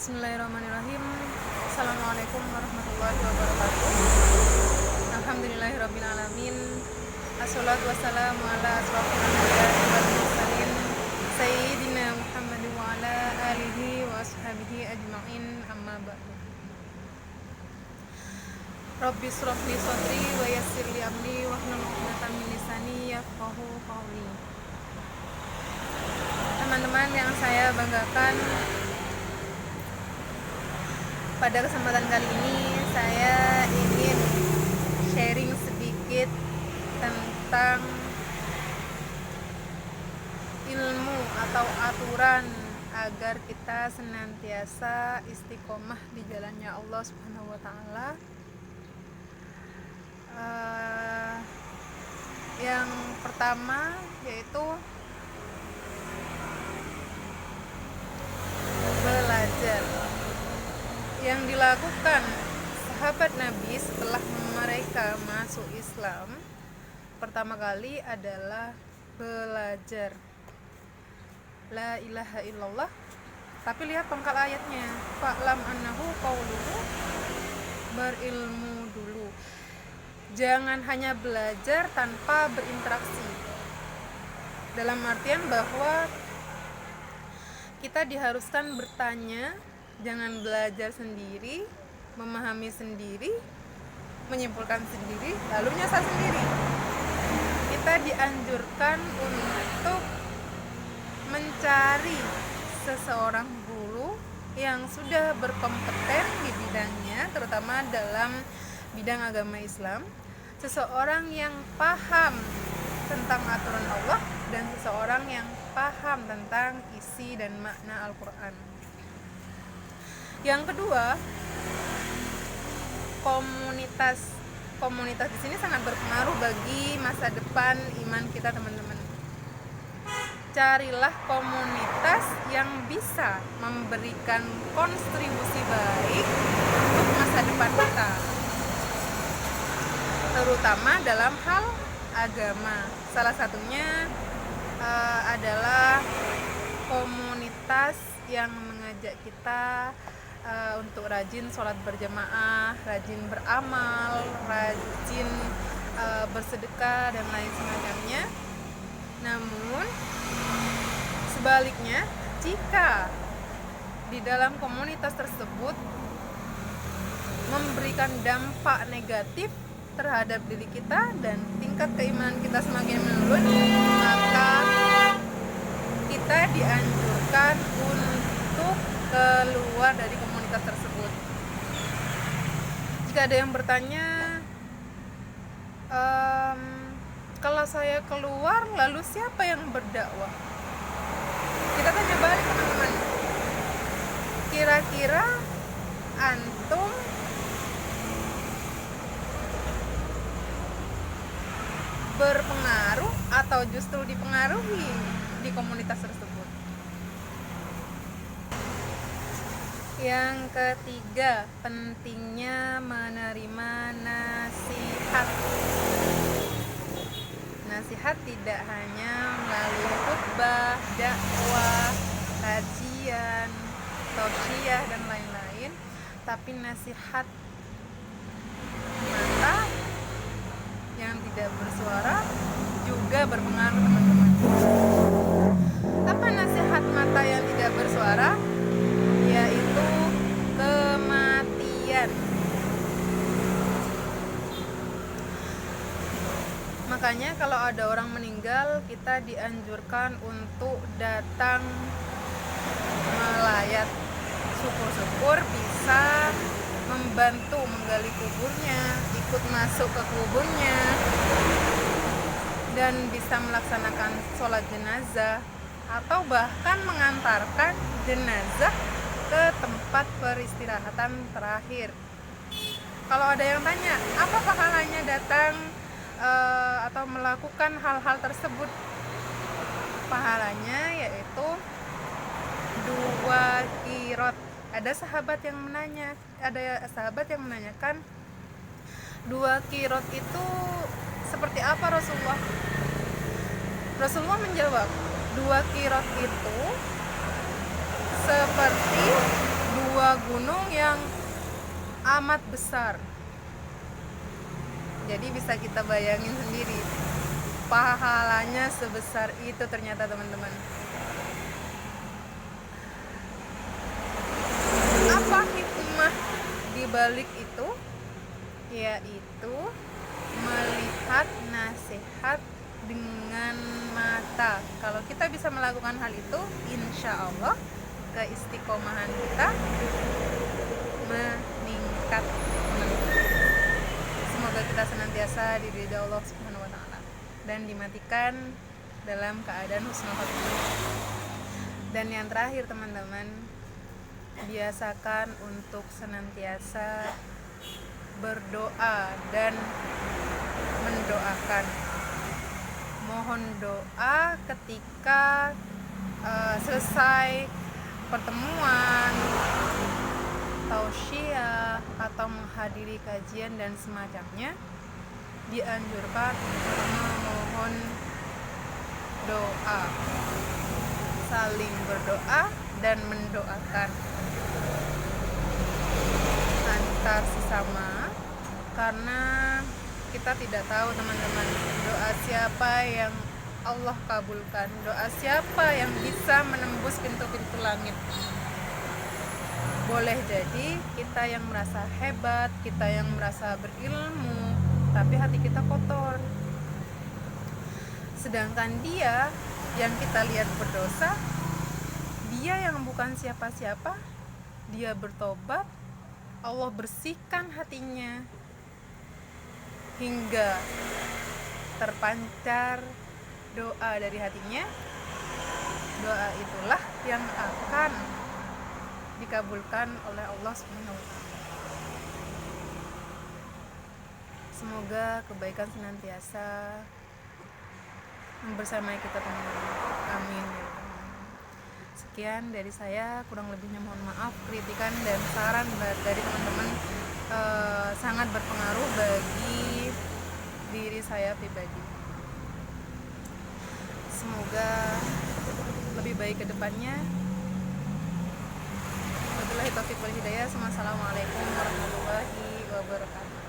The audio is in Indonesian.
Bismillahirrahmanirrahim. Assalamualaikum warahmatullahi wabarakatuh. Alhamdulillahirabbil alamin. Assalatu wassalamu ala asrofil anbiya'i wal mursalin sayyidina Muhammad wa ala alihi wa ashabihi ajma'in, amma ba'du. Rabbi shrah li sadri wa yassir li amri wahlul 'uqdatam min lisani yafqahu qawli. Teman-teman yang saya banggakan, pada kesempatan kali ini saya ingin sharing sedikit tentang ilmu atau aturan agar kita senantiasa istiqomah di jalannya Allah Subhanahu wa taala. Yang pertama yaitu belajar. Yang dilakukan sahabat Nabi setelah mereka masuk Islam pertama kali adalah belajar la ilaha illallah. Tapi lihat pangkal ayatnya, fa'lam annahu qauluhu, berilmu dulu. Jangan hanya belajar tanpa berinteraksi, dalam artian bahwa kita diharuskan bertanya. Jangan belajar sendiri, memahami sendiri, menyimpulkan sendiri, lalu nyasar sendiri. Kita dianjurkan untuk mencari seseorang guru yang sudah berkompeten di bidangnya, terutama dalam bidang agama Islam, seseorang yang paham tentang aturan Allah dan seseorang yang paham tentang isi dan makna Al-Quran. Yang kedua, komunitas di sini sangat berpengaruh bagi masa depan iman kita, teman-teman. Carilah komunitas yang bisa memberikan kontribusi baik untuk masa depan kita, terutama dalam hal agama. Salah satunya adalah komunitas yang mengajak kita untuk rajin sholat berjamaah, rajin beramal, rajin bersedekah dan lain semacamnya. Namun sebaliknya, jika di dalam komunitas tersebut memberikan dampak negatif terhadap diri kita dan tingkat keimanan kita semakin menurun, maka kita dianjurkan untuk keluar dari komunitas tersebut. Jika ada yang bertanya, kalau saya keluar lalu siapa yang berdakwah? Kita tanya balik, teman-teman. Kira-kira antum berpengaruh atau justru dipengaruhi di komunitas tersebut? Yang ketiga, pentingnya menerima nasihat. Nasihat tidak hanya melalui khutbah, dakwah, kajian, tausiah dan lain-lain, tapi nasihat mata yang tidak bersuara juga berpengaruh, teman-teman. Apa nasihat mata yang tidak bersuara? Yaitu kematian. Makanya kalau ada orang meninggal, kita dianjurkan untuk datang melayat. Syukur-syukur bisa membantu menggali kuburnya, ikut masuk ke kuburnya, dan bisa melaksanakan sholat jenazah atau bahkan mengantarkan jenazah ke tempat peristirahatan terakhir. Kalau ada yang tanya, apa pahalanya datang atau melakukan hal-hal tersebut? Pahalanya yaitu 2 qirot. Ada sahabat yang menanyakan 2 qirot itu seperti apa, Rasulullah? Rasulullah menjawab, 2 qirot itu seperti 2 gunung yang amat besar. Jadi bisa kita bayangin sendiri, pahalanya sebesar itu ternyata teman-teman. Apa hikmah di balik itu? Yaitu melihat nasihat dengan mata. Kalau kita bisa melakukan hal itu, insya Allah keistiqomahan kita meningkat. Semoga kita senantiasa diridhoi Allah Subhanahu wa taala dan dimatikan dalam keadaan husnul khotimah. Dan yang terakhir teman-teman, biasakan untuk senantiasa berdoa dan mendoakan. Mohon doa ketika selesai pertemuan, tausiah atau menghadiri kajian dan semacamnya. Dianjurkan memohon doa, saling berdoa dan mendoakan antar sesama, karena kita tidak tahu teman-teman, doa siapa yang Allah kabulkan, doa siapa yang bisa menembus pintu-pintu langit. Boleh jadi kita yang merasa hebat, kita yang merasa berilmu, tapi hati kita kotor. Sedangkan dia yang kita lihat berdosa, dia yang bukan siapa-siapa, dia bertobat, Allah bersihkan hatinya hingga terpancar doa dari hatinya. Doa itulah yang akan dikabulkan oleh Allah Subhanahu wa taala. Semoga kebaikan senantiasa membersamai kita teman-teman. Amin. Sekian dari saya, kurang lebihnya mohon maaf. Kritikan dan saran dari teman-teman sangat berpengaruh bagi diri saya pribadi. Semoga lebih baik ke depannya. Wabillahi taufiq wal hidayah. Assalamualaikum warahmatullahi wabarakatuh.